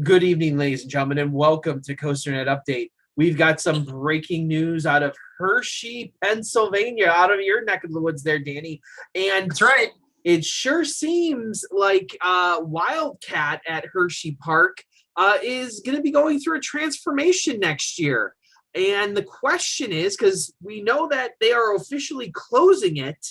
Good evening, ladies and gentlemen, and welcome to COASTER-net Update. We've got some breaking news out of Hershey, Pennsylvania, out of your neck of the woods there, Danny. And that's right. It sure seems like Wildcat at Hershey Park is going to be going through a transformation next year. And the question is, because we know that they are officially closing it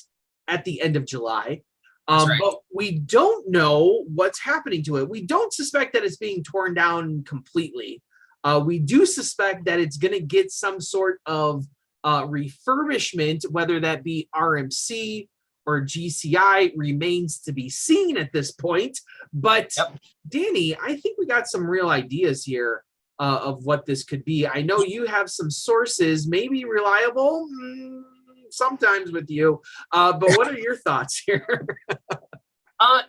at the end of July, right. But we don't know what's happening to it. We don't suspect that it's being torn down completely. We do suspect that it's going to get some sort of refurbishment, whether that be RMC or GCI remains to be seen at this point. But Danny, I think we got some real ideas here of what this could be. I know you have some sources, maybe reliable, sometimes with you, but what are your thoughts here?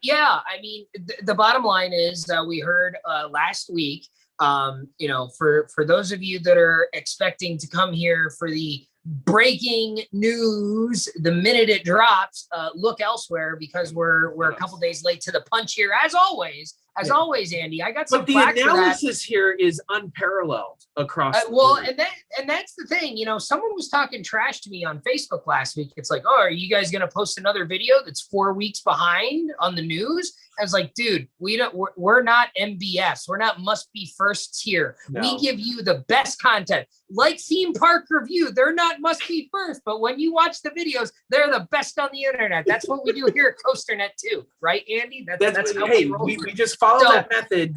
Yeah, I mean, the bottom line is we heard last week, for those of you that are expecting to come here for the breaking news, the minute it drops, look elsewhere because we're a couple days late to the punch here, as always. Always, Andy, I got some. But the analysis here is unparalleled across. And that's the thing. Someone was talking trash to me on Facebook last week. It's like, oh, are you guys going to post another video that's 4 weeks behind on the news? I was like, dude, we're not MBS. We're not must be firsts here. No. We give you the best content. Like Theme Park Review, they're not must be first, but when you watch the videos, they're the best on the internet. That's what we do here at COASTER-net too, right, Andy? That's how we roll. We just follow that method.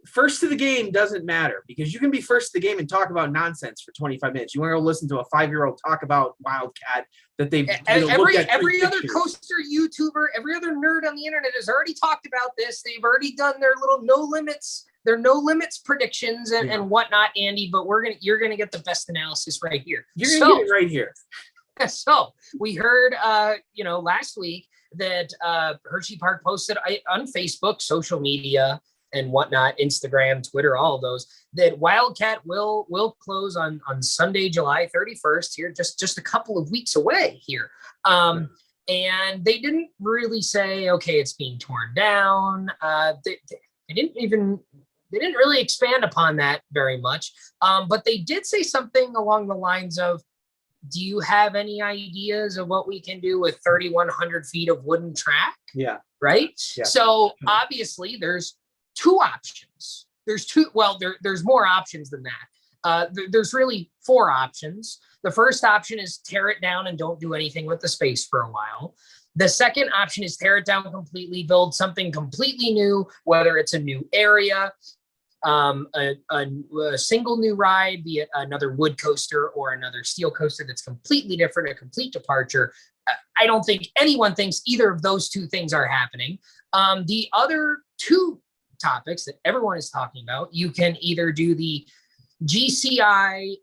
First to the game doesn't matter because you can be first to the game and talk about nonsense for 25 minutes. You want to listen to a 5-year-old talk about Wildcat that they've every other coaster YouTuber, every other nerd on the internet has already talked about this. They've already done their little no limits predictions and whatnot, Andy. But you're gonna get the best analysis right here. You're gonna get it right here. So we heard last week that Hershey Park posted on Facebook, social media, and whatnot, Instagram, Twitter, all of those, that Wildcat will close on Sunday, July 31st here, just a couple of weeks away here. And they didn't really say, okay, it's being torn down. They didn't really expand upon that very much. But they did say something along the lines of, do you have any ideas of what we can do with 3,100 feet of wooden track? Yeah. Right? Yeah. So obviously there's two options. There's more options than that. There's really 4 options. The first option is tear it down and don't do anything with the space for a while. The second option is tear it down completely, build something completely new, whether it's a new area, a single new ride, be it another wood coaster or another steel coaster that's completely different, a complete departure. I don't think anyone thinks either of those two things are happening. The other two topics that everyone is talking about, you can either do the GCI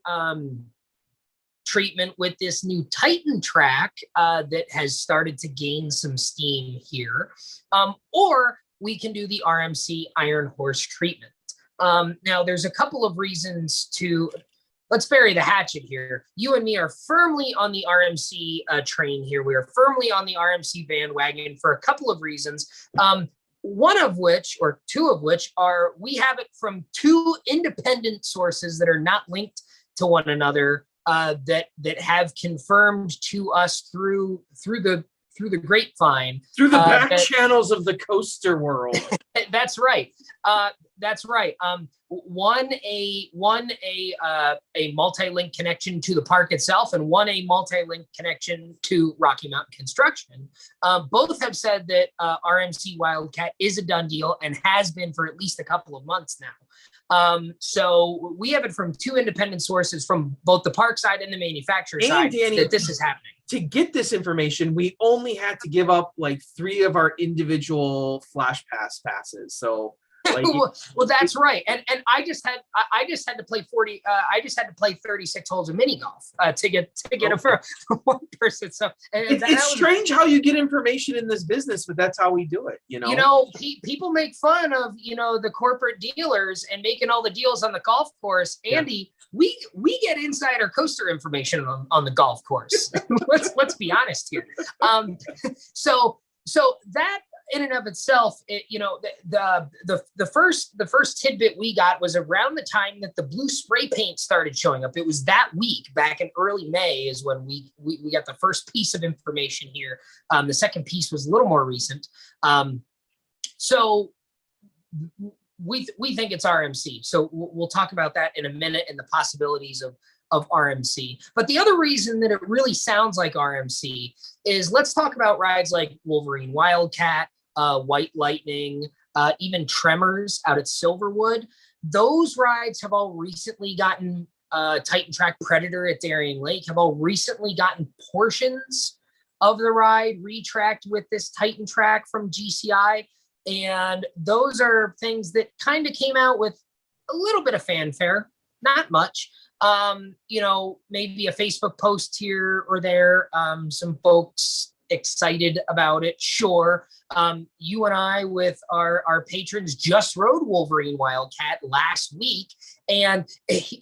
treatment with this new Titan track that has started to gain some steam here, or we can do the RMC Iron Horse treatment. Now, there's a couple of reasons let's bury the hatchet here. You and me are firmly on the RMC train here. We are firmly on the RMC bandwagon for a couple of reasons. One of which, or two of which, are we have it from 2 independent sources that are not linked to one another, that have confirmed to us through the grapevine, through the back channels of the coaster world. That's right. That's right. One a multi-link connection to the park itself, and one a multi-link connection to Rocky Mountain Construction. Both have said that RMC Wildcat is a done deal and has been for at least a couple of months now. So we have it from 2 independent sources from both the park side and the manufacturer side, Danny, that this is happening. To get this information, we only had to give up like 3 of our individual Flash Pass passes. So well, that's right. And I just had to play 40. I just had to play 36 holes of mini golf to get it for one person. So it's strange how you get information in this business, but that's how we do it. People make fun of the corporate dealers and making all the deals on the golf course. Andy, we get insider coaster information on the golf course. let's be honest here. So that in and of itself, the first tidbit we got was around the time that the blue spray paint started showing up. It was that week, back in early May, is when we got the first piece of information here. The second piece was a little more recent. So we think it's RMC. So we'll talk about that in a minute and the possibilities of RMC. But the other reason that it really sounds like RMC is, let's talk about rides like Wolverine Wildcat, White Lightning, even Tremors out at Silverwood. Those rides have all recently gotten, Titan Track Predator at Darien Lake have all recently gotten portions of the ride retracked with this Titan Track from GCI. And those are things that kind of came out with a little bit of fanfare, not much. Maybe a Facebook post here or there, some folks excited about it. Sure. You and I with our patrons just rode Wolverine Wildcat last week, and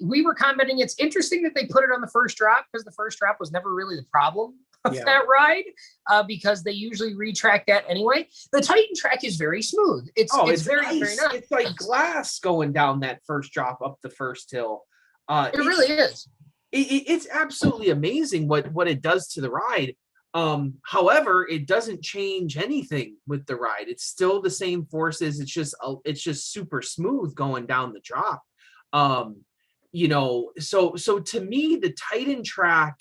we were commenting, it's interesting that they put it on the first drop, because the first drop was never really the problem of that ride, because they usually retrack that anyway. The Titan Track is very smooth. It's very, nice. very nice. It's like glass going down that first drop up the first hill. It really is. It's absolutely amazing what it does to the ride. However, it doesn't change anything with the ride. It's still the same forces. It's just super smooth going down the drop. So to me, the Titan Track,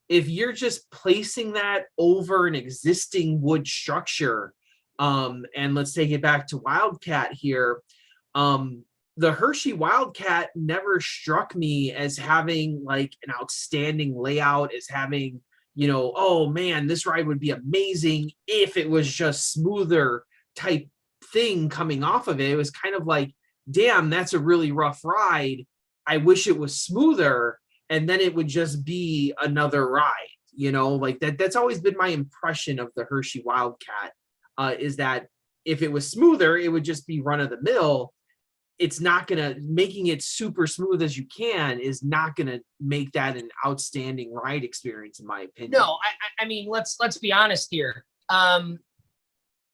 if you're just placing that over an existing wood structure, and let's take it back to Wildcat here, the Hershey Wildcat never struck me as having like an outstanding layout, as having, oh man, this ride would be amazing if it was just smoother type thing coming off of it. It was kind of like, damn, that's a really rough ride. I wish it was smoother, and then it would just be another ride, like that. That's always been my impression of the Hershey Wildcat, is that if it was smoother, it would just be run of the mill. It's not gonna, making it super smooth as you can is not gonna make that an outstanding ride experience, in my opinion. No, I mean, let's be honest here.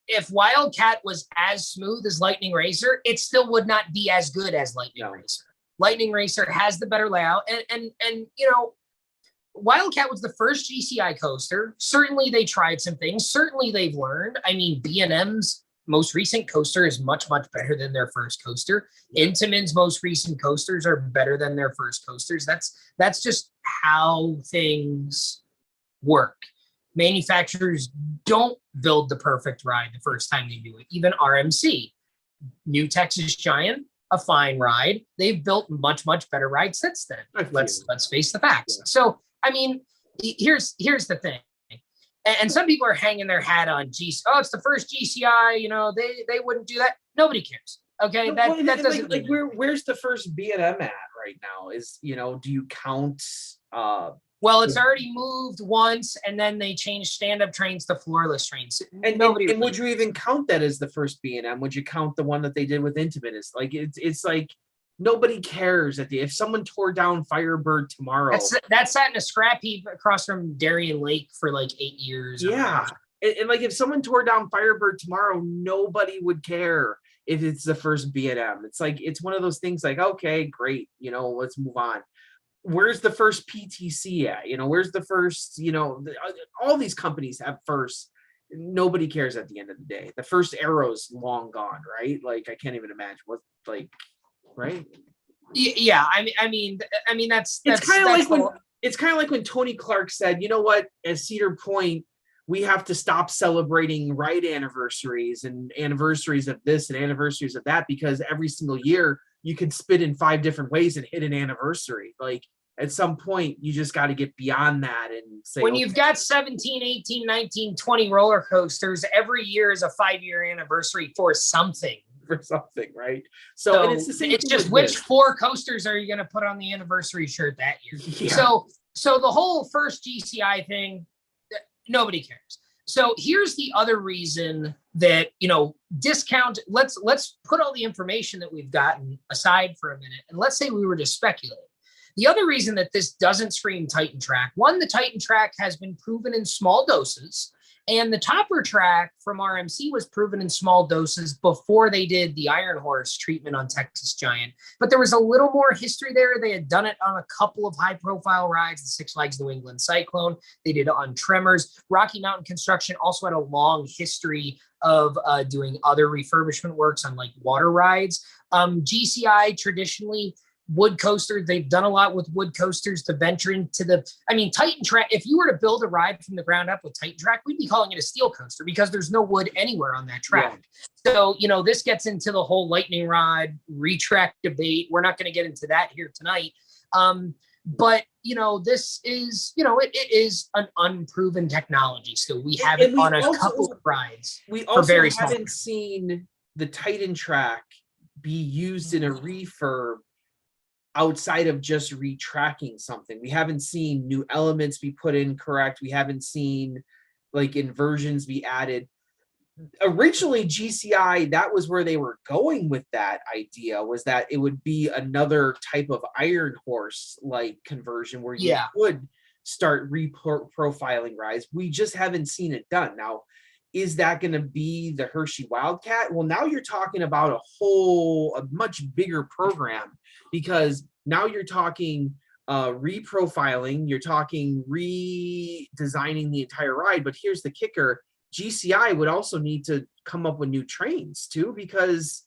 If Wildcat was as smooth as Lightning Racer, it still would not be as good as Lightning Racer. Lightning Racer has the better layout, and Wildcat was the first GCI coaster. Certainly they tried some things. Certainly they've learned. I mean, B&M's most recent coaster is much, much better than their first coaster. Intamin's most recent coasters are better than their first coasters. That's just how things work. Manufacturers don't build the perfect ride the first time they do it. Even RMC, New Texas Giant, a fine ride. They've built much, much better rides since then. Let's face the facts. Yeah. So, I mean, here's the thing. And some people are hanging their hat on it's the first GCI, they wouldn't do that. Nobody cares. Okay. That doesn't like where's the first B&M at right now? Is, do you count well, it's already moved once, and then they changed stand-up trains to floorless trains. And would you even count that as the first B&M? Would you count the one that they did with Intimate? It's like nobody cares if someone tore down Firebird tomorrow. That sat in a scrap heap across from Darien Lake for like 8 years. Yeah, and like if someone tore down Firebird tomorrow, nobody would care if it's the first B&M. It's like, it's one of those things like, okay, great, let's move on. Where's the first PTC at? Where's the first, all these companies have first. Nobody cares at the end of the day. The first Arrow's long gone, right? Like, I can't even imagine what, like, right? Yeah, I mean that's kind of like when Tony Clark said, you know what, at Cedar Point, we have to stop celebrating ride anniversaries and anniversaries of this and anniversaries of that, because every single year you can spit in 5 different ways and hit an anniversary. Like, at some point, you just got to get beyond that and say, when you've got 17, 18, 19, 20 roller coasters, every year is a 5-year anniversary for something. Right? So and it's the same. It's just which 4 coasters are you going to put on the anniversary shirt that year? Yeah. So the whole first GCI thing, nobody cares. So here's the other reason that, discount. Let's put all the information that we've gotten aside for a minute, and let's say we were to speculate. The other reason that this doesn't scream Titan Track, one, the Titan Track has been proven in small doses, And the topper track from RMC was proven in small doses before they did the Iron Horse treatment on Texas Giant. But there was a little more history there. They had done it on a couple of high-profile rides, the Six Flags New England Cyclone. They did it on Tremors. Rocky Mountain Construction also had a long history of doing other refurbishment works on like water rides. GCI traditionally, wood coaster, they've done a lot with wood coasters to venture into Titan Track. If you were to build a ride from the ground up with Titan Track, we'd be calling it a steel coaster because there's no wood anywhere on that track. Yeah. So, this gets into the whole lightning rod retrack debate. We're not going to get into that here tonight. But this is, it is an unproven technology. So we have it on a couple of rides. We also haven't seen the Titan Track be used in a refurb outside of just retracking something. We haven't seen new elements be put in correct. We haven't seen like inversions be added. Originally, GCI, that was where they were going with that idea, was that it would be another type of Iron Horse like conversion where you would start reprofiling rides. We just haven't seen it done. Now, is that going to be the Hershey Wildcat? Well, now you're talking about a much bigger program, because now you're talking reprofiling, you're talking redesigning the entire ride. But here's the kicker. GCI would also need to come up with new trains too, because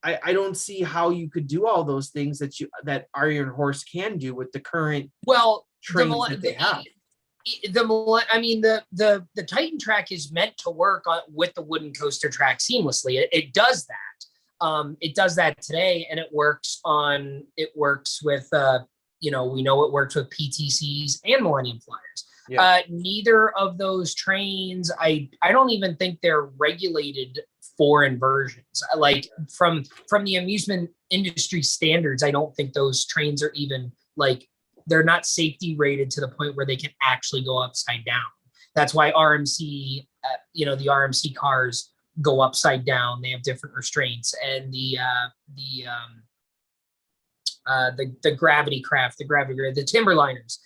I don't see how you could do all those things that Iron Horse can do with the current trains that they have. The Titan Track is meant to work with the wooden coaster track seamlessly. It does that. It does that today, and it works with we know it works with PTCs and Millennium Flyers. Yeah. Neither of those trains, I don't even think they're regulated for inversions. Like from the amusement industry standards, I don't think those trains are even they're not safety rated to the point where they can actually go upside down. That's why RMC, the RMC cars go upside down. They have different restraints, and the gravity craft, the Timberliners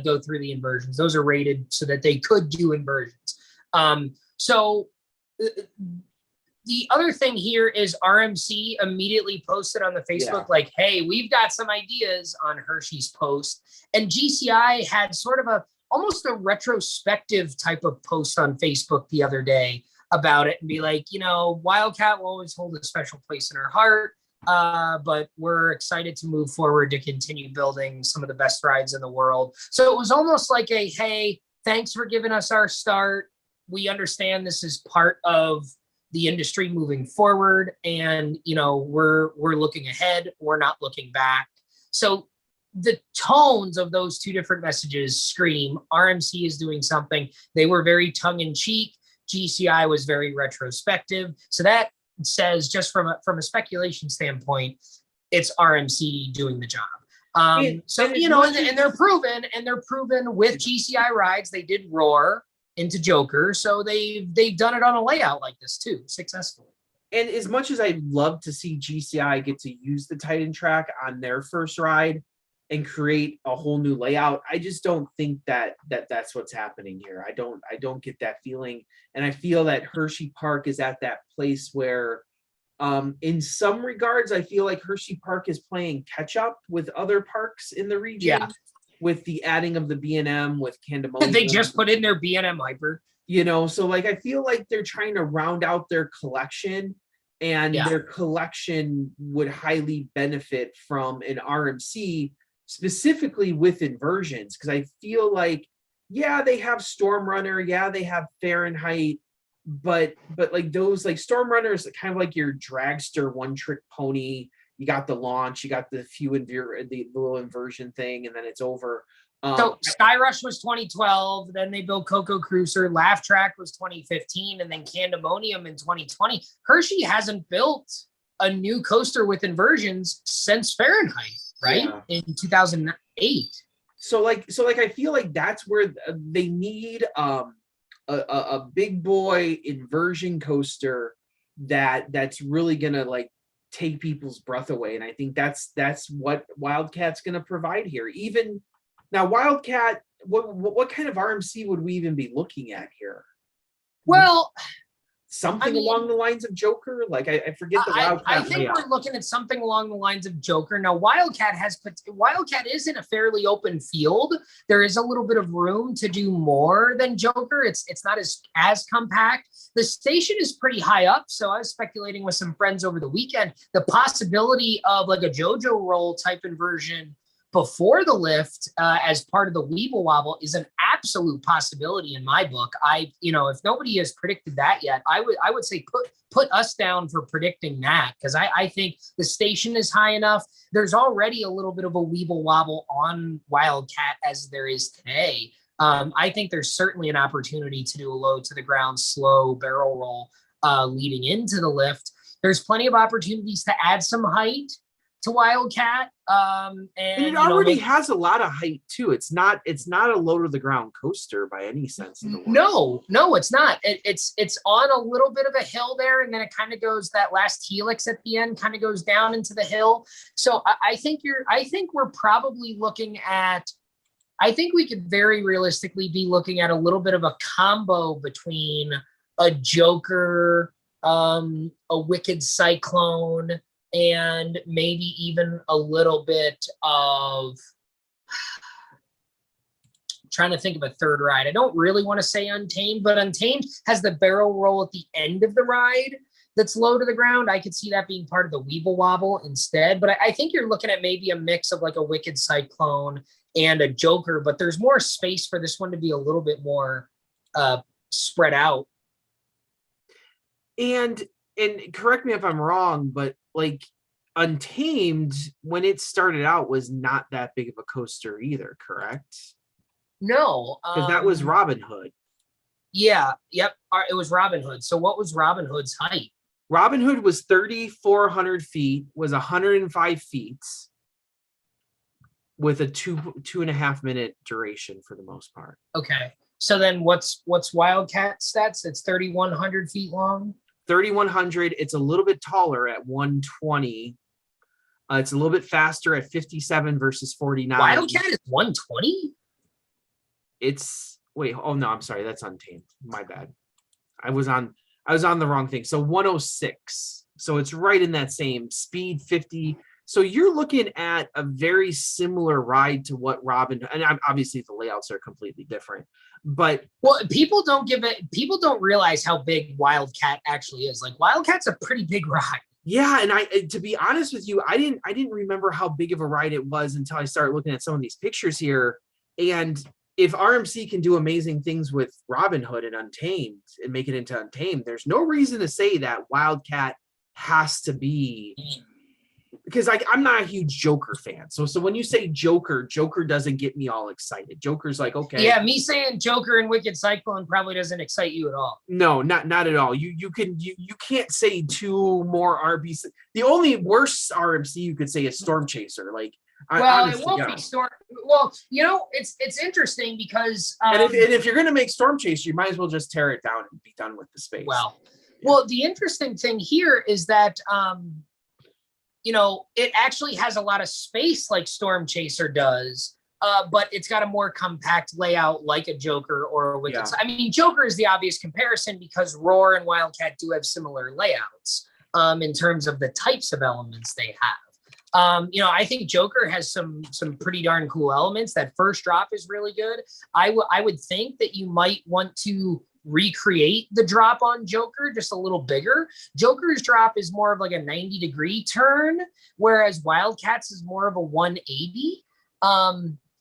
go through the inversions. Those are rated so that they could do inversions. The other thing here is RMC immediately posted on the Facebook, hey, we've got some ideas on Hershey's post. And GCI had sort of almost a retrospective type of post on Facebook the other day about it, and be like, Wildcat will always hold a special place in our heart. But we're excited to move forward to continue building some of the best rides in the world. So it was almost like hey, thanks for giving us our start. We understand this is part of the industry moving forward, and we're looking ahead. We're not looking back. So the tones of those two different messages scream RMC is doing something. They were very tongue-in-cheek. GCI was very retrospective. So that says, just from a speculation standpoint, it's RMC doing the job. And they're proven with GCI rides. They did roar into Joker, so they've done it on a layout like this too, successfully. And as much as I'd love to see GCI get to use the Titan Track on their first ride and create a whole new layout, I just don't think that's what's happening here. I don't get that feeling, and I feel that Hershey Park is at that place where, in some regards, I feel like Hershey Park is playing catch up with other parks in the region. Yeah. With the adding of the B&M, with Candemonium. They just put in their B&M Hyper. So I feel like they're trying to round out their collection, and their collection would highly benefit from an RMC, specifically with inversions, because I feel like, they have Storm Runner, they have Fahrenheit, but like those, like Storm Runner is kind of like your dragster one-trick pony. You got the launch, you got the the little inversion thing, and then it's over. So Skyrush was 2012, then they built Coco Cruiser, Laugh Track was 2015, and then Candemonium in 2020. Hershey hasn't built a new coaster with inversions since Fahrenheit, right? In 2008. So I feel like that's where they need a big boy inversion coaster that's really gonna take people's breath away, and I think that's what Wildcat's going to provide here. Even now, Wildcat, what kind of RMC would we even be looking at here? Well, Something along the lines of Joker? Like I forget the Wildcat I think layout. we're looking at something along the lines of Joker. Now, Wildcat is in a fairly open field. There is a little bit of room to do more than Joker. It's not as compact. The station is pretty high up, so I was speculating with some friends over the weekend the possibility of like a JoJo roll type inversion before the lift as part of the Weeble Wobble is an absolute possibility in my book. If nobody has predicted that yet, I would say put us down for predicting that, because I think the station is high enough. There's already a little bit of a Weeble Wobble on Wildcat as there is today. I think there's certainly an opportunity to do a low to the ground, slow barrel roll leading into the lift. There's plenty of opportunities to add some height to Wildcat. And it already has a lot of height too. It's not a low to the ground coaster by any sense of the word. No, it's not. It's on a little bit of a hill there, and then it kind of goes, that last helix at the end kind of goes down into the hill. So I think we're probably looking at, I think we could very realistically be looking at a little bit of a combo between a Joker, a Wicked Cyclone, and maybe even a little bit of, trying to think of a third ride. I don't really want to say Untamed, but Untamed has the barrel roll at the end of the ride that's low to the ground. I could see that being part of the Weeble Wobble instead. But I think you're looking at maybe a mix of like a Wicked Cyclone and a Joker, but there's more space for this one to be a little bit more spread out. And correct me if I'm wrong, but like Untamed, when it started out, was not that big of a coaster either, correct? No. Because that was Robin Hood. Yeah, yep. It was Robin Hood. So what was Robin Hood's height? Robin Hood was 3,400 feet, was 105 feet with a 2.5 minute duration for the most part. Okay. So then what's Wildcat stats? It's 3,100 feet long. 3,100. It's a little bit taller at 120. It's a little bit faster at 57 versus 49. Wildcat is 120? Oh no, I'm sorry. That's Untamed. My bad. I was on the wrong thing. So 106. So it's right in that same speed, 50. So you're looking at a very similar ride to what Robin, and obviously the layouts are completely different, but people don't realize how big Wildcat actually is. Like Wildcat's a pretty big ride. Yeah, and to be honest with you, I didn't remember how big of a ride it was until I started looking at some of these pictures here. And if RMC can do amazing things with Robin Hood and Untamed and make it into Untamed, there's no reason to say that Wildcat has to be, because I'm not a huge Joker fan. So when you say Joker doesn't get me all excited. Joker's like, okay. Yeah, me saying Joker and Wicked Cyclone probably doesn't excite you at all. No, not at all. You can't say two more RBC. The only worst RMC you could say is Storm Chaser. Like, it won't be Storm. Well, it's interesting because and if you're gonna make Storm Chaser, you might as well just tear it down and be done with the space. Well, the interesting thing here is that it actually has a lot of space like Storm Chaser does, but it's got a more compact layout like a Joker or a Wicked. Yeah. I mean, Joker is the obvious comparison because Roar and Wildcat do have similar layouts in terms of the types of elements they have. I think Joker has some pretty darn cool elements. That first drop is really good. I would think that you might want to recreate the drop on Joker just a little bigger. Joker's drop is more of like a 90-degree turn, whereas Wildcat's is more of a 180.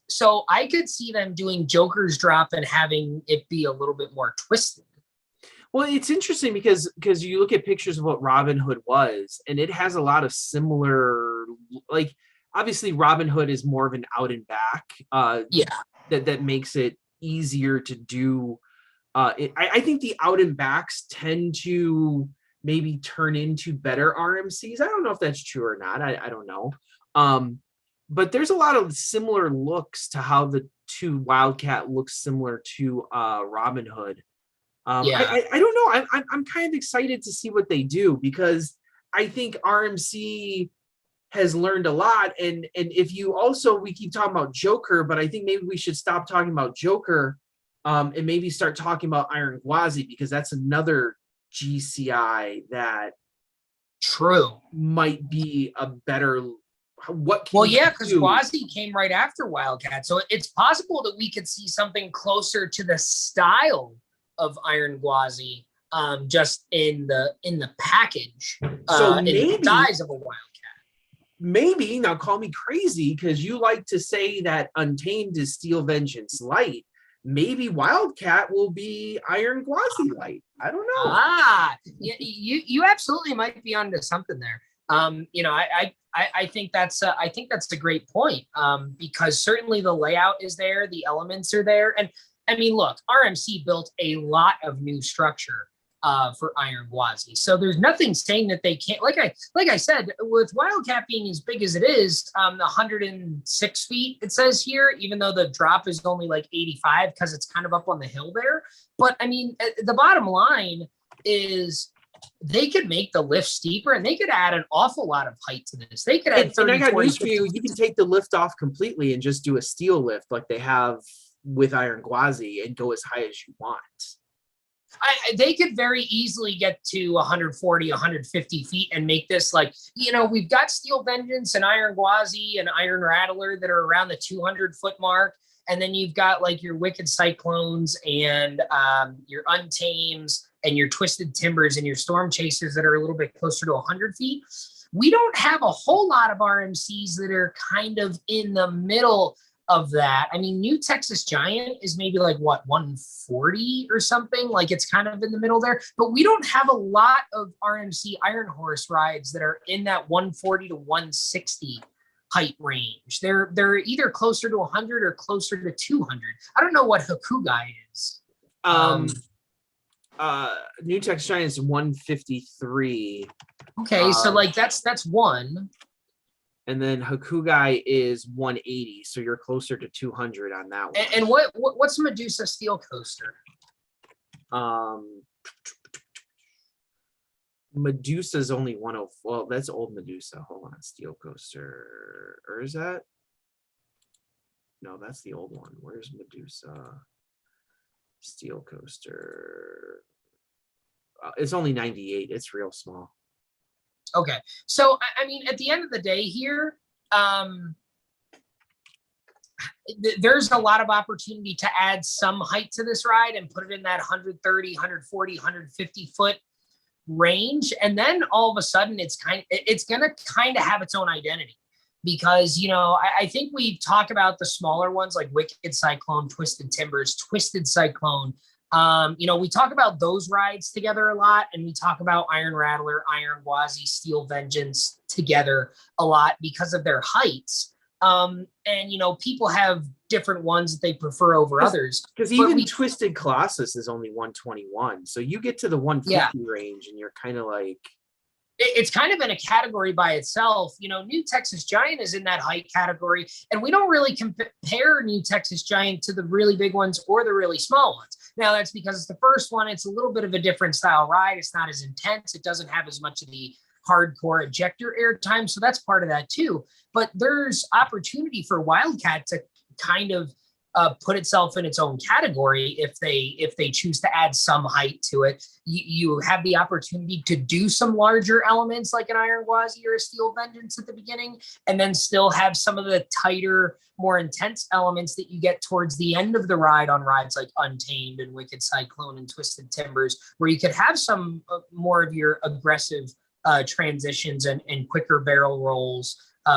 So I could see them doing Joker's drop and having it be a little bit more twisted. Well, it's interesting because you look at pictures of what Robin Hood was, and it has a lot of similar, like, obviously Robin Hood is more of an out and back. That makes it easier to do. I think the out and backs tend to maybe turn into better RMCs. I don't know if that's true or not. I don't know. But there's a lot of similar looks to how the two Wildcat looks similar to Robin Hood. I don't know. I'm kind of excited to see what they do, because I think RMC has learned a lot. And if you also, we keep talking about Joker, but I think maybe we should stop talking about Joker And maybe start talking about Iron Gwazi, because that's another GCI that True. might be a better. What? Well, yeah, because Gwazi came right after Wildcat, so it's possible that we could see something closer to the style of Iron Gwazi, just in the package, So in the maybe size of a Wildcat. Maybe, now call me crazy because you like to say that Untamed is Steel Vengeance Light. Maybe Wildcat will be Iron Gwazi Light. I don't know. You absolutely might be onto something there. I think that's a great point, because certainly the layout is there, the elements are there, and I mean, look, RMC built a lot of new structure for Iron Gwazi, so there's nothing saying that they can't. Like I said, with Wildcat being as big as it is, the 106 feet it says here, even though the drop is only like 85 because it's kind of up on the hill there. But I mean, the bottom line is they could make the lift steeper, and they could add an awful lot of height to this. They could add 30, and I got 40, news for you. You can take the lift off completely and just do a steel lift like they have with Iron Gwazi and go as high as you want. They could very easily get to 140, 150 feet and make this like, we've got Steel Vengeance and Iron Gwazi and Iron Rattler that are around the 200-foot mark. And then you've got like your Wicked Cyclones and your Untames and your Twisted Timbers and your Storm Chasers that are a little bit closer to 100 feet. We don't have a whole lot of RMCs that are kind of in the middle of that. I mean, New Texas Giant is maybe like 140 or something, like it's kind of in the middle there, but we don't have a lot of RMC Iron Horse rides that are in that 140 to 160 height range. They're either closer to 100 or closer to 200. I don't know what Hakugai is. New Texas Giant is 153. Okay, so like that's one. And then Hakugai is 180, so you're closer to 200 on that one. And what's Medusa Steel Coaster? Medusa's only 104. Well, that's old Medusa. Hold on, Steel Coaster, or is that? No, that's the old one. Where's Medusa? Steel Coaster. It's only 98. It's real small. Okay, so I mean, at the end of the day here, there's a lot of opportunity to add some height to this ride and put it in that 130, 140, 150 foot range, and then all of a sudden it's gonna kind of have its own identity, because I think we talk about the smaller ones like Wicked Cyclone, Twisted Timbers, Twisted Cyclone. We talk about those rides together a lot, and we talk about Iron Rattler, Iron Gwazi, Steel Vengeance together a lot because of their heights. And people have different ones that they prefer over others. Because even Twisted Colossus is only 121, so you get to the 150 range, and you're kind of like, it's kind of in a category by itself. New Texas Giant is in that height category, and we don't really compare New Texas Giant to the really big ones or the really small ones. Now, that's because it's the first one. It's a little bit of a different style ride. It's not as intense. It doesn't have as much of the hardcore ejector airtime, so that's part of that too. But there's opportunity for Wildcat to kind of put itself in its own category if they choose to add some height to it. You have the opportunity to do some larger elements like an Iron Gwazi or a Steel Vengeance at the beginning, and then still have some of the tighter, more intense elements that you get towards the end of the ride on rides like Untamed and Wicked Cyclone and Twisted Timbers, where you could have some more of your aggressive transitions and quicker barrel rolls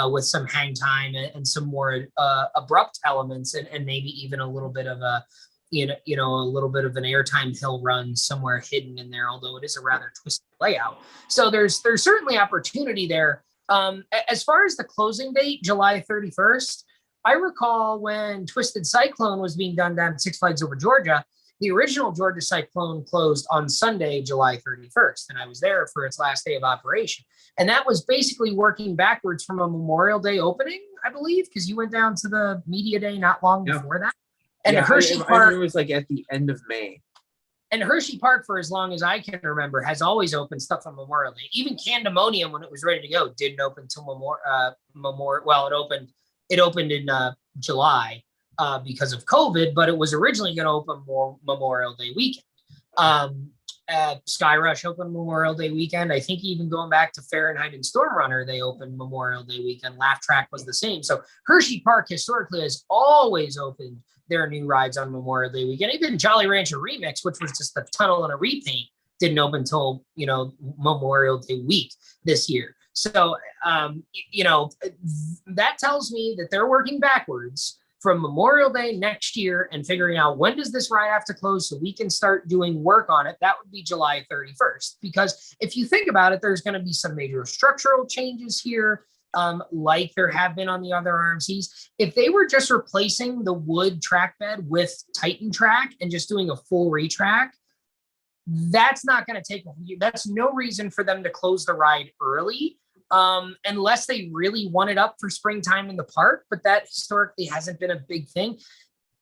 with some hang time and some more abrupt elements, and maybe even a little bit of a little bit of an airtime hill run somewhere hidden in there, although it is a rather twisted layout. So there's certainly opportunity there. As far as the closing date, July 31st, I recall when Twisted Cyclone was being done down at Six Flags Over Georgia, the original Georgia Cyclone closed on Sunday, July 31st, and I was there for its last day of operation. And that was basically working backwards from a Memorial Day opening, I believe, because you went down to the media day not long before that. And Hershey Park, it was like at the end of May. And Hershey Park, for as long as I can remember, has always opened stuff on Memorial Day. Even Candemonium, when it was ready to go, didn't open until Memorial. Well, it opened in July, because of COVID, but it was originally going to open more Memorial Day weekend. Sky Rush opened Memorial Day weekend. I think even going back to Fahrenheit and Storm Runner, they opened Memorial Day weekend. Laugh Track was the same. So Hershey Park historically has always opened their new rides on Memorial Day weekend. Even Jolly Rancher Remix, which was just a tunnel and a repaint, didn't open until, Memorial Day week this year. So, that tells me that they're working backwards from Memorial Day next year and figuring out when does this ride have to close so we can start doing work on it. That would be July 31st. Because if you think about it, there's going to be some major structural changes here, like there have been on the other RMCs. If they were just replacing the wood track bed with Titan track and just doing a full retrack, that's not going to take, that's no reason for them to close the ride early. Unless they really want it up for springtime in the park, but that historically hasn't been a big thing.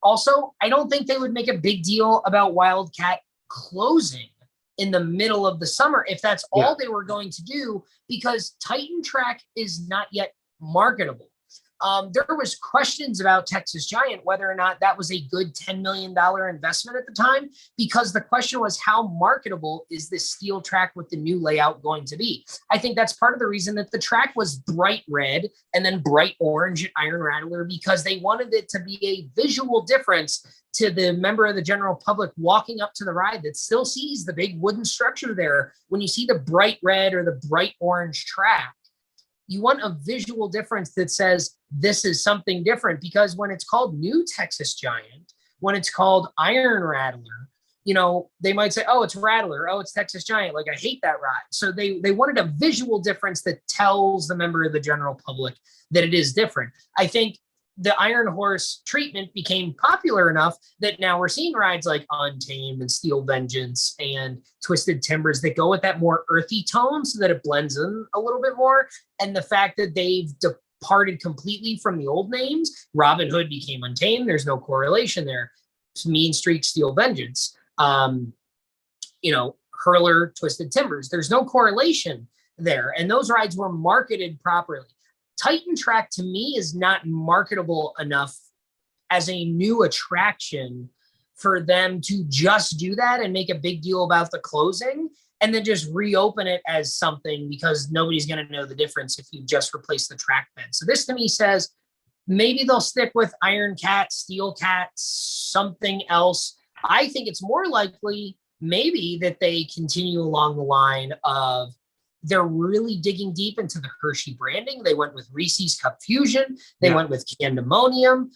Also, I don't think they would make a big deal about Wildcat closing in the middle of the summer if that's all they were going to do, because Titan Track is not yet marketable. There was questions about Texas Giant, whether or not that was a good $10 million investment at the time, because the question was, how marketable is this steel track with the new layout going to be? I think that's part of the reason that the track was bright red and then bright orange at Iron Rattler, because they wanted it to be a visual difference to the member of the general public walking up to the ride that still sees the big wooden structure there. When you see the bright red or the bright orange track, you want a visual difference that says this is something different, because when it's called New Texas Giant, when it's called Iron Rattler, they might say, oh, it's Rattler. Oh, it's Texas Giant. Like, I hate that ride. So they wanted a visual difference that tells the member of the general public that it is different. I think the Iron Horse treatment became popular enough that now we're seeing rides like Untamed and Steel Vengeance and Twisted Timbers that go with that more earthy tone so that it blends in a little bit more. And the fact that they've departed completely from the old names, Robin Hood became Untamed. There's no correlation there. Mean Streak, Steel Vengeance, Hurler, Twisted Timbers. There's no correlation there. And those rides were marketed properly. Titan Track to me is not marketable enough as a new attraction for them to just do that and make a big deal about the closing and then just reopen it as something, because nobody's going to know the difference if you just replace the track bed. So this to me says maybe they'll stick with Iron Cat, Steel Cat, something else. I think it's more likely maybe that they continue along the line of they're really digging deep into the Hershey branding. They went with Reese's Cup Fusion. They went with Candemonium.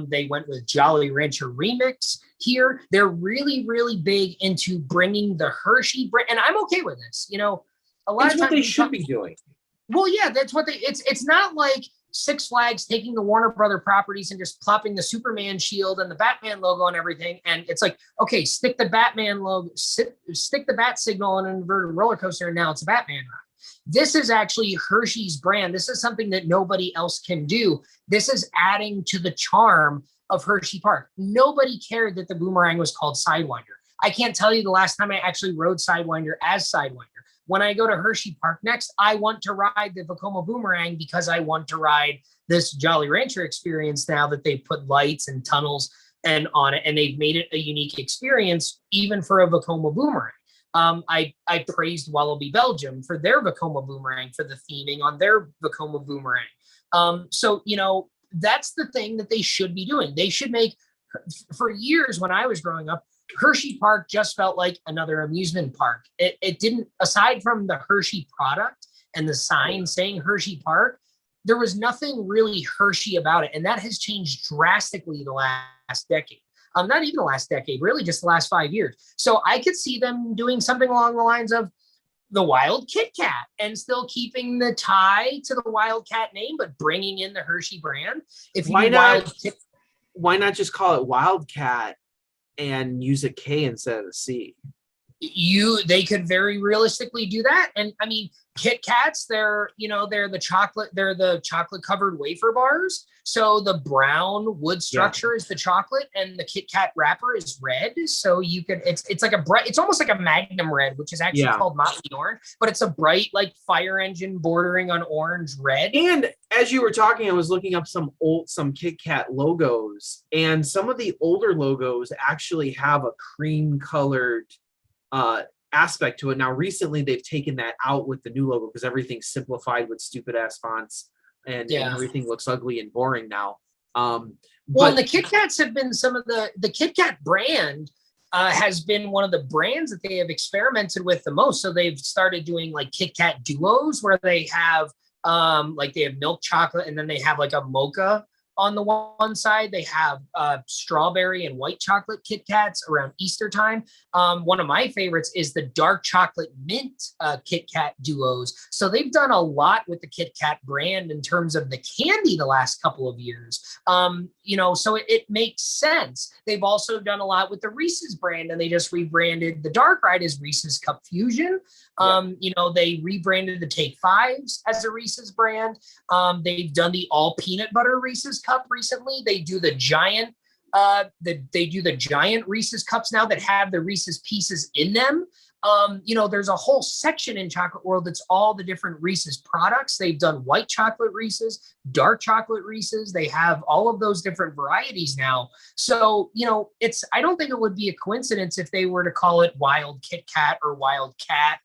They went with Jolly Rancher Remix here. They're really, really big into bringing the Hershey brand. And I'm okay with this. A lot that's of what times they should be doing. Well, yeah, that's what it's not like Six Flags taking the Warner Brother properties and just plopping the Superman shield and the Batman logo and everything. And it's like, okay, stick the Batman logo, stick the bat signal on an inverted roller coaster, and now it's a Batman ride. This is actually Hershey's brand. This is something that nobody else can do. This is adding to the charm of Hershey Park. Nobody cared that the Boomerang was called Sidewinder. I can't tell you the last time I actually rode Sidewinder as Sidewinder. When I go to Hershey Park next, I want to ride the Vekoma Boomerang because I want to ride this Jolly Rancher experience now that they've put lights and tunnels and on it, and they've made it a unique experience even for a Vekoma Boomerang. I praised Wallaby Belgium for their Vekoma Boomerang, for the theming on their Vekoma Boomerang. So that's the thing that they should be doing. They should make, for years when I was growing up, Hershey Park just felt like another amusement park. It didn't, aside from the Hershey product and the sign saying Hershey Park, there was nothing really Hershey about it. And that has changed drastically the last decade. Not even the last decade, really just the last 5 years. So I could see them doing something along the lines of the Wild Kit Kat and still keeping the tie to the Wildcat name, but bringing in the Hershey brand. If you why not just call it Wildcat and use a K instead of a C? They could very realistically do that. And I mean, Kit Kats, they're the chocolate covered wafer bars. So the brown wood structure is the chocolate, and the Kit Kat wrapper is red. So you could it's like it's almost like a Magnum red, which is actually called Motley Orange, but it's a bright like fire engine bordering on orange red. And as you were talking, I was looking up some Kit Kat logos, and some of the older logos actually have a cream colored aspect to it. Now recently they've taken that out with the new logo because everything's simplified with stupid ass fonts, and everything looks ugly and boring now. And the Kit Kats have been some of the Kit Kat brand has been one of the brands that they have experimented with the most. So they've started doing like Kit Kat duos where they have they have milk chocolate, and then they have like a mocha on the one side. They have strawberry and white chocolate Kit Kats around Easter time. One of my favorites is the dark chocolate mint Kit Kat duos. So they've done a lot with the Kit Kat brand in terms of the candy the last couple of years. So it makes sense. They've also done a lot with the Reese's brand, and they just rebranded the Dark Ride as Reese's Cup Fusion. They rebranded the Take Fives as a Reese's brand. They've done the all peanut butter Reese's Cup recently. They do the giant giant Reese's cups now that have the Reese's pieces in them. There's a whole section in Chocolate World that's all the different Reese's products. They've done white chocolate Reese's, dark chocolate Reese's. They have all of those different varieties now. So, I don't think it would be a coincidence if they were to call it Wild Kit Kat or Wildcat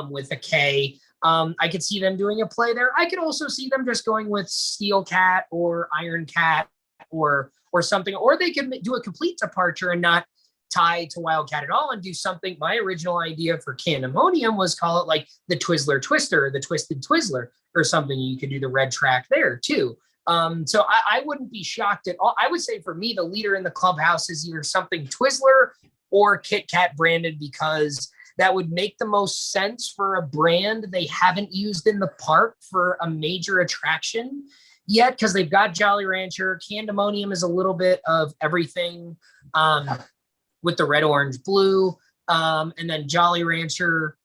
with a K. I could see them doing a play there. I could also see them just going with Steel Cat or Iron Cat or something, or they could do a complete departure and not tie to Wildcat at all and do something. My original idea for Candemonium was call it like the Twizzler Twister or the Twisted Twizzler or something. You could do the red track there too. So I wouldn't be shocked at all. I would say for me, the leader in the clubhouse is either something Twizzler or Kit Kat branded, because that would make the most sense for a brand they haven't used in the park for a major attraction yet, because they've got Jolly Rancher. Candemonium is a little bit of everything with the red, orange, blue, and then Jolly Rancher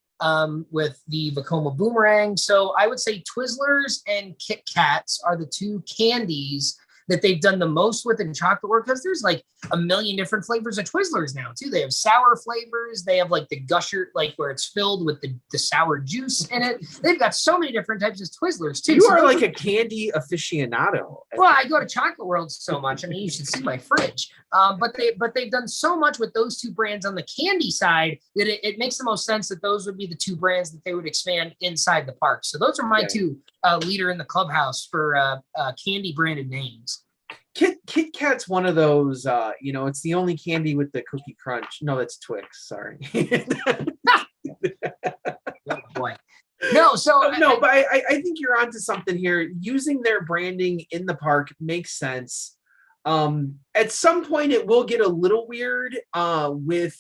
with the Vekoma Boomerang. So I would say Twizzlers and Kit Kats are the two candies that they've done the most with in Chocolate World, because there's like a million different flavors of Twizzlers now too. They have sour flavors. They have like the gusher, like where it's filled with the sour juice in it. They've got so many different types of Twizzlers too. You are like a candy aficionado. Well, I go to Chocolate World so much. I mean, you should see my fridge. But they've done so much with those two brands on the candy side that it makes the most sense that those would be the two brands that they would expand inside the park. So those are my two leader in the clubhouse for candy branded names. Kit Kat's one of those, it's the only candy with the cookie crunch. No, that's Twix. Sorry. Oh, boy. No, so but I think you're onto something here. Using their branding in the park makes sense. At some point, it will get a little weird with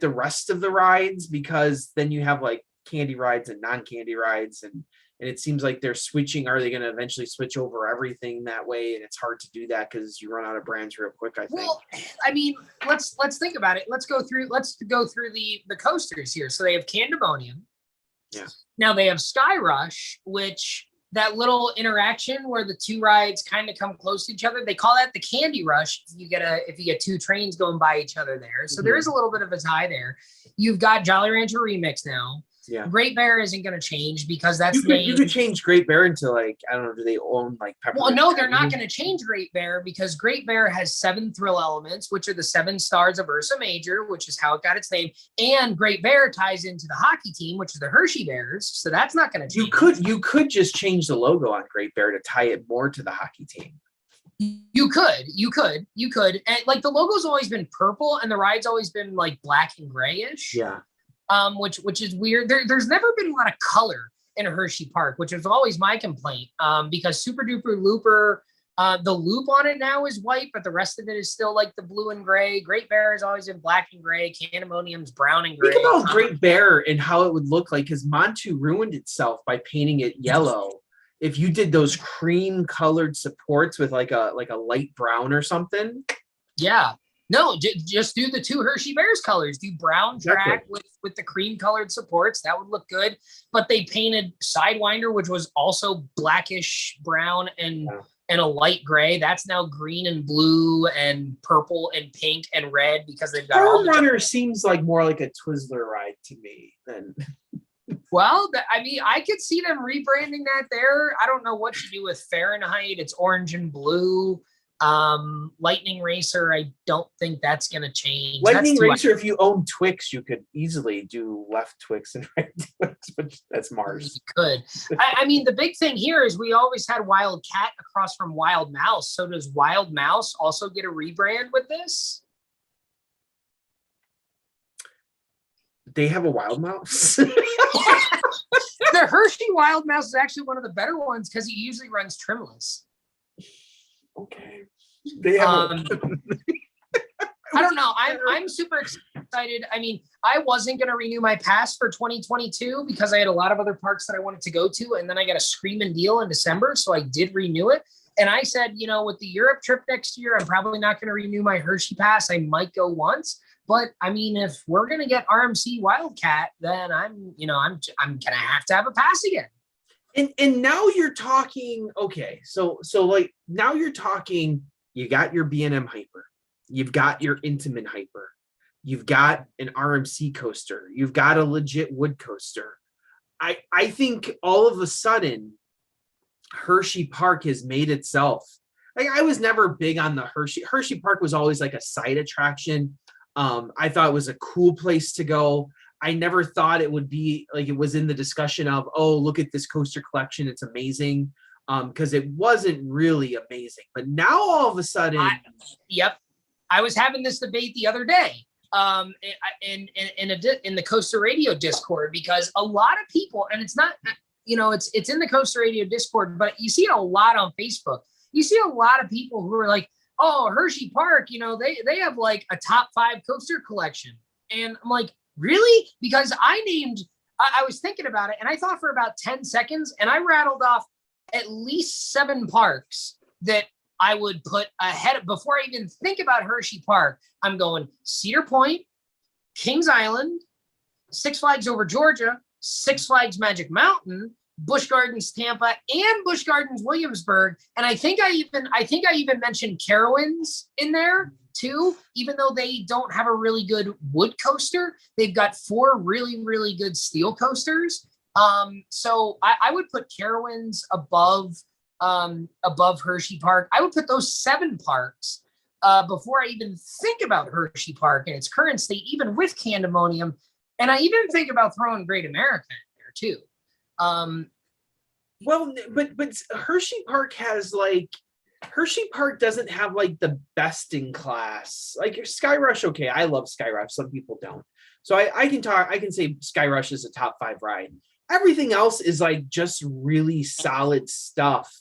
the rest of the rides, because then you have like candy rides and non-candy rides, and it seems like they're switching. Are they going to eventually switch over everything that way? And it's hard to do that because you run out of brands real quick, I think. Well, I mean, let's think about it. Let's go through the coasters here. So they have Candemonium. Yeah. Now they have Sky Rush, which that little interaction where the two rides kind of come close to each other. They call that the Candy Rush if you get two trains going by each other there. So there is a little bit of a tie there. You've got Jolly Rancher Remix now. Yeah. Great Bear isn't going to change because that's you could change Great Bear into like, I don't know, do they own like Peppermint? Well, no, they're not going to change Great Bear because Great Bear has 7 thrill elements, which are the 7 stars of Ursa Major, which is how it got its name. And Great Bear ties into the hockey team, which is the Hershey Bears. So that's not going to change. You could just change the logo on Great Bear to tie it more to the hockey team. You could. And like the logo's always been purple and the ride's always been like black and grayish. Yeah. Which is weird. There's never been a lot of color in a Hershey Park, which is always my complaint. Because Super Duper Looper, the loop on it now is white, but the rest of it is still like the blue and gray. Great Bear has always been black and gray. Candemonium's brown and gray. Think about Great Bear and how it would look like, because Montu ruined itself by painting it yellow. If you did those cream colored supports with like a light brown or something. Yeah. No, just do the two Hershey Bears colors. Do brown track with the cream colored supports. That would look good. But they painted Sidewinder, which was also blackish brown and a light gray. That's now green and blue and purple and pink and red because they've got all the Runner seems like more like a Twizzler ride to me than. Well, I mean, I could see them rebranding that there. I don't know what you do with Fahrenheit. It's orange and blue. Lightning Racer, I don't think that's going to change. Lightning Racer, if you own Twix, you could easily do left Twix and right Twix, which that's Mars. You could. I mean, the big thing here is we always had Wildcat across from Wild Mouse. So does Wild Mouse also get a rebrand with this? They have a Wild Mouse? The Hershey Wild Mouse is actually one of the better ones because he usually runs trimless. Okay. They have I don't know. I'm super excited. I mean, I wasn't going to renew my pass for 2022 because I had a lot of other parks that I wanted to go to. And then I got a screaming deal in December. So I did renew it. And I said, you know, with the Europe trip next year, I'm probably not going to renew my Hershey pass. I might go once. But I mean, if we're going to get RMC Wildcat, then I'm going to have a pass again. And now you're talking, okay, so like now you're talking, you got your B&M Hyper, you've got your Intamin Hyper, you've got an RMC coaster, you've got a legit wood coaster. I think all of a sudden Hershey Park has made itself. Like, I was never big on the Hershey Park was always like a side attraction. I thought it was a cool place to go. I never thought it would be like it was in the discussion of, oh, look at this coaster collection. It's amazing. Because it wasn't really amazing. But now all of a sudden. I was having this debate the other day in the Coaster Radio Discord because a lot of people, and it's not, it's in the Coaster Radio Discord, but you see it a lot on Facebook. You see a lot of people who are like, oh, Hershey Park, they have like a top 5 coaster collection. And I'm like, really? Because I was thinking about it and I thought for about 10 seconds and I rattled off at least 7 parks that I would put ahead of, before I even think about Hershey Park. I'm going Cedar Point, Kings Island, Six Flags Over Georgia, Six Flags Magic Mountain, Busch Gardens Tampa, and Busch Gardens Williamsburg. And I think I even mentioned Carowinds in there too, even though they don't have a really good wood coaster. They've got 4 really, really good steel coasters. So I would put Carowinds above Hershey Park. I would put those 7 parks before I even think about Hershey Park in its current state, even with Candemonium. And I even think about throwing Great America in there too. Well, but Hershey Park doesn't have like the best in class. Like Sky Rush, okay, I love Sky Rush. Some people don't. So I can say Sky Rush is a top 5 ride. Everything else is like just really solid stuff.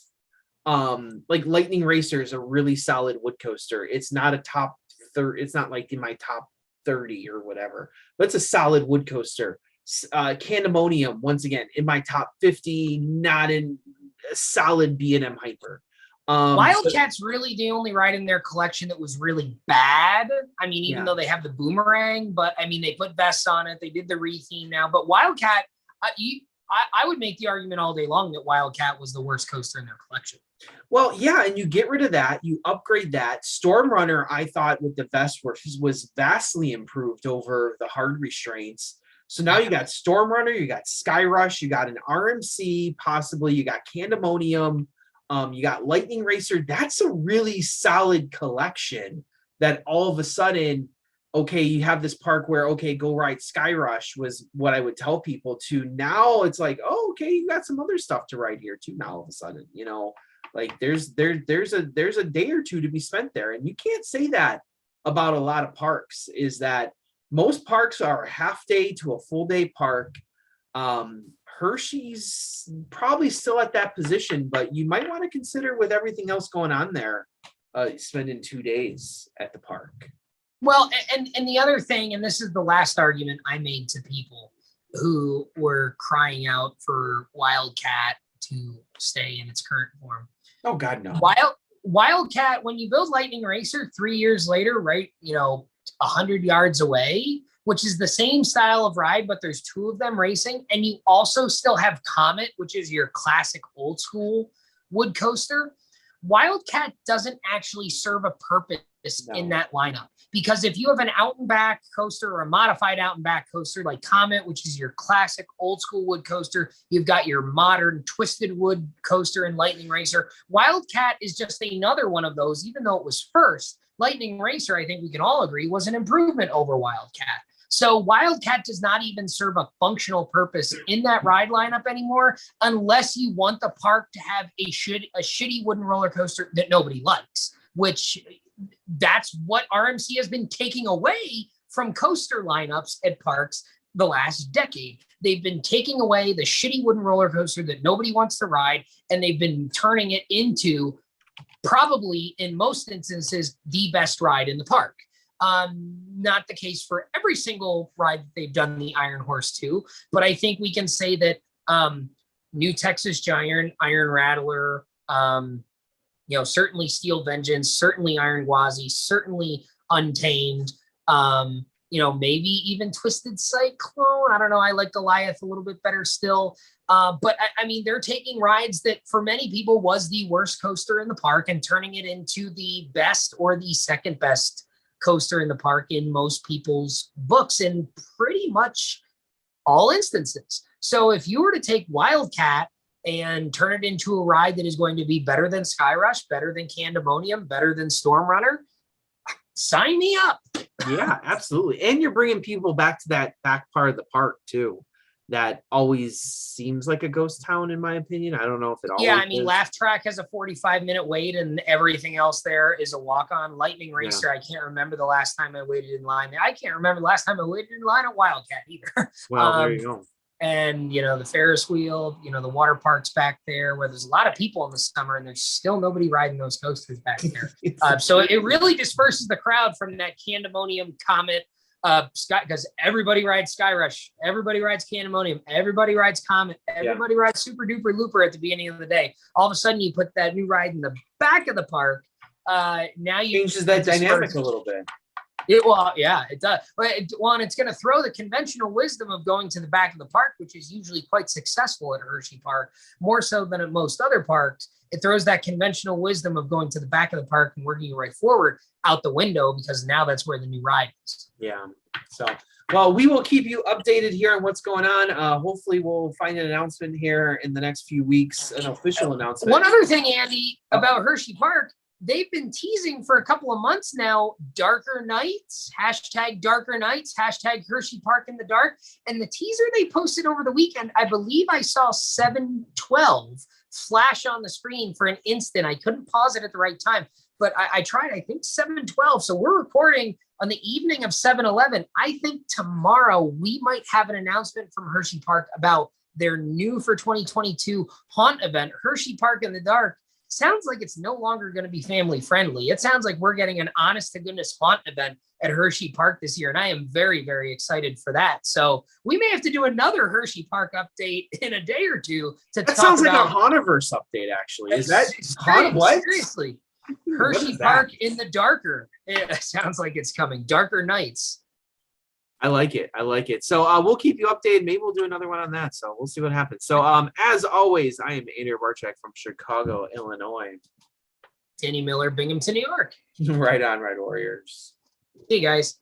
Like Lightning Racer is a really solid wood coaster. It's not a top 30. It's not like in my top 30 or whatever, but it's a solid wood coaster. Candemonium, once again, in my top 50, not in a solid B&M Hyper. Wildcat's really the only ride in their collection that was really bad. I mean, even though they have the boomerang, but I mean, they put vests on it. They did the retheme now, but Wildcat, I would make the argument all day long that Wildcat was the worst coaster in their collection. Well, yeah, and you get rid of that, you upgrade that. Storm Runner, I thought with the vest was vastly improved over the hard restraints. So now you got Storm Runner, you got Sky Rush, you got an RMC, possibly you got Candemonium, you got Lightning Racer. That's a really solid collection that all of a sudden, okay, you have this park where, okay, go ride Sky Rush was what I would tell people to. Now it's like, oh, okay, you got some other stuff to ride here too. Now all of a sudden, like there's a day or two to be spent there. And you can't say that about a lot of parks, is that most parks are a half day to a full day park. Hershey's probably still at that position, but you might want to consider, with everything else going on there, spending 2 days at the park. Well, and the other thing, and this is the last argument I made to people who were crying out for Wildcat to stay in its current form. Oh God, no. Wildcat, when you build Lightning Racer 3 years later, right, 100 yards away, which is the same style of ride, but there's two of them racing. And you also still have Comet, which is your classic old school wood coaster. Wildcat doesn't actually serve a purpose in that lineup, because if you have an out and back coaster or a modified out and back coaster like Comet, which is your classic old school wood coaster, you've got your modern twisted wood coaster and Lightning Racer. Wildcat is just another one of those, even though it was first. Lightning Racer, I think we can all agree, was an improvement over Wildcat. So Wildcat does not even serve a functional purpose in that ride lineup anymore, unless you want the park to have a shitty wooden roller coaster that nobody likes, which that's what RMC has been taking away from coaster lineups at parks the last decade. They've been taking away the shitty wooden roller coaster that nobody wants to ride, and they've been turning it into probably, in most instances, the best ride in the park. Not the case for every single ride that they've done the Iron Horse to, but I think we can say that New Texas Giant, Iron Rattler, certainly Steel Vengeance, certainly Iron Gwazi, certainly Untamed, maybe even Twisted Cyclone. I don't know. I like Goliath a little bit better still. But I mean, they're taking rides that for many people was the worst coaster in the park and turning it into the best or the second best coaster in the park in most people's books in pretty much all instances. So if you were to take Wildcat and turn it into a ride that is going to be better than Skyrush, better than Candemonium, better than Storm Runner, sign me up. Yeah, absolutely. And you're bringing people back to that back part of the park too. That always seems like a ghost town, in my opinion. I don't know if it always is. Laugh Track has a 45-minute wait, and everything else there is a walk-on. Lightning Racer, I can't remember the last time I waited in line. I can't remember the last time I waited in line at Wildcat either. Well, there you go. And, the Ferris wheel, the water parks back there where there's a lot of people in the summer and there's still nobody riding those coasters back there. So it really disperses the crowd from that Candemonium Comet, because everybody rides Skyrush, everybody rides Candemonium, everybody rides Comet, everybody rides Super Duper Looper at the beginning of the day. All of a sudden you put that new ride in the back of the park. Now you changes that dynamic a little bit. It does. And it's going to throw the conventional wisdom of going to the back of the park, which is usually quite successful at Hershey Park, more so than at most other parks. It throws that conventional wisdom of going to the back of the park and working your way forward out the window, because now that's where the new ride is. Yeah. So, well, we will keep you updated here on what's going on. Hopefully we'll find an announcement here in the next few weeks, an official announcement. One other thing, Andy, about Hershey Park, they've been teasing for a couple of months now, Darker Nights, #Darker Nights, #Hershey Park in the Dark. And the teaser they posted over the weekend, I believe I saw 7/12 flash on the screen for an instant. I couldn't pause it at the right time, but I tried, I think 7/12. So we're recording on the evening of 7/11. I think tomorrow we might have an announcement from Hershey Park about their new for 2022 haunt event, Hershey Park in the Dark. Sounds like it's no longer going to be family friendly. It sounds like we're getting an honest to goodness haunt event at Hershey Park this year. And I am very, very excited for that. So we may have to do another Hershey Park update in a day or two to that sounds like a Hauntiverse update, actually. Is that what? Seriously. Hershey Park in the Darker. It sounds like it's coming. Darker Nights. I like it. So we'll keep you updated. Maybe we'll do another one on that. So we'll see what happens. So as always, I am Andrew Barchak from Chicago, Illinois. Danny Miller, Binghamton, New York. Right on, Red Warriors. Hey, guys.